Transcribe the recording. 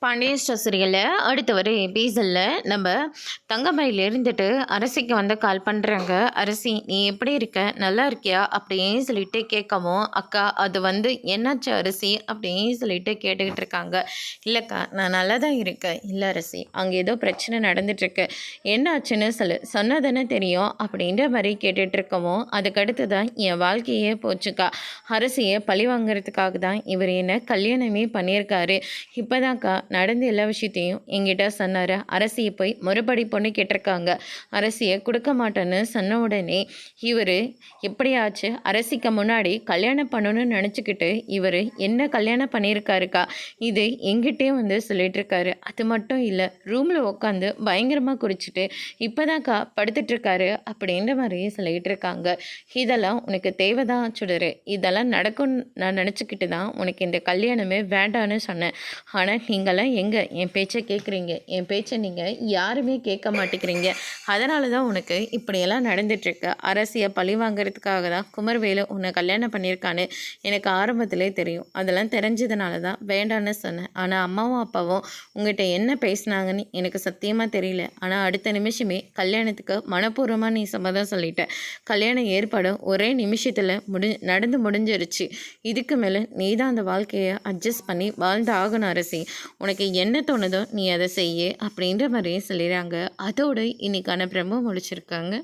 Pandian store சீரியலில் அடுத்த வர எபிசோடில் நம்ம தங்கமயில் இருந்துட்டு அரசிக்கு வந்து கால் பண்ணுறாங்க. அரசி, நீ எப்படி இருக்க, நல்லா இருக்கியா அப்படின்னு சொல்லிட்டு கேட்கவும், அக்கா அது வந்து என்னாச்சு அரசி அப்படின்னு சொல்லிட்டு கேட்டுக்கிட்டு இருக்காங்க. இல்லைக்கா நான் நல்லா தான் இருக்கேன். இல்லை அரசி, அங்கே ஏதோ பிரச்சனை நடந்துட்டுருக்கு, என்னாச்சுன்னு சொன்னதானே தெரியும் அப்படின்ற மாதிரி கேட்டுட்டு இருக்கவும், அதுக்கடுத்து தான் என் வாழ்க்கையே போச்சுக்கா. அரசியை பழி வாங்குறதுக்காக தான் இவர் என்ன கல்யாணமே பண்ணியிருக்காரு. இப்போதான்க்கா நடந்த எல்லா விஷயத்தையும் என்கிட்ட சொன்னார். அரசியை போய் மறுபடி பொண்ணு கேட்டிருக்காங்க. அரசியை கொடுக்க மாட்டேன்னு சொன்ன உடனே இவர் எப்படியாச்சு அரசிக்கு முன்னாடி கல்யாணம் பண்ணணும்னு நினச்சிக்கிட்டு இவர் என்ன கல்யாணம் பண்ணியிருக்காருக்கா, இது எங்கிட்டே வந்து சொல்லிட்டு இருக்காரு. அது மட்டும் இல்லை, ரூமில் உட்காந்து பயங்கரமாக குடிச்சிட்டு இப்போதான்க்கா படுத்துட்ருக்காரு அப்படின்ற மாதிரி சொல்லிகிட்டு இருக்காங்க. இதெல்லாம் உனக்கு தேவைதான் சுடரு, இதெல்லாம் நடக்கும்னு நான் நினச்சிக்கிட்டு தான் உனக்கு இந்த கல்யாணமே வேண்டான்னு சொன்னேன். ஆனால் நீங்களாம் எங்கே என் பேச்சை கேட்குறீங்க? என் பேச்சை நீங்கள் யாருமே கேட்க மாட்டேங்கிறீங்க. அதனால தான் உனக்கு இப்படியெல்லாம் நடந்துட்டுருக்கு. அரசியை பழி வாங்கிறதுக்காக தான் குமரவேலு உன்னை கல்யாணம் பண்ணியிருக்கான்னு எனக்கு ஆரம்பத்திலே தெரியும். அதெல்லாம் தெரிஞ்சதுனால தான் வேண்டான்னு சொன்னேன். ஆனால் அம்மாவும் அப்பாவும் உங்கள்கிட்ட என்ன பேசினாங்கன்னு எனக்கு சத்தியமாக தெரியல. ஆனால் அடுத்த நிமிஷமே கல்யாணத்துக்கு மனப்பூர்வமாக நீ சம்மதம் சொல்லிட்ட. கல்யாணம் ஏற்பாடும் ஒரே நிமிஷத்தில் நடந்து முடிஞ்சிருச்சு. இதுக்கு மேலே நீ தான் அந்த வாழ்க்கையை அட்ஜஸ்ட் பண்ணி வாழ்ந்து ஆகணும் அரசி. உனக்கு என்ன தோணுதோ நீ அதை செய்ய அப்படின்ற மாதிரியே சொல்லிடுறாங்க. அதோடு இன்னைக்கான பிரம்ம முடிச்சிருக்காங்க.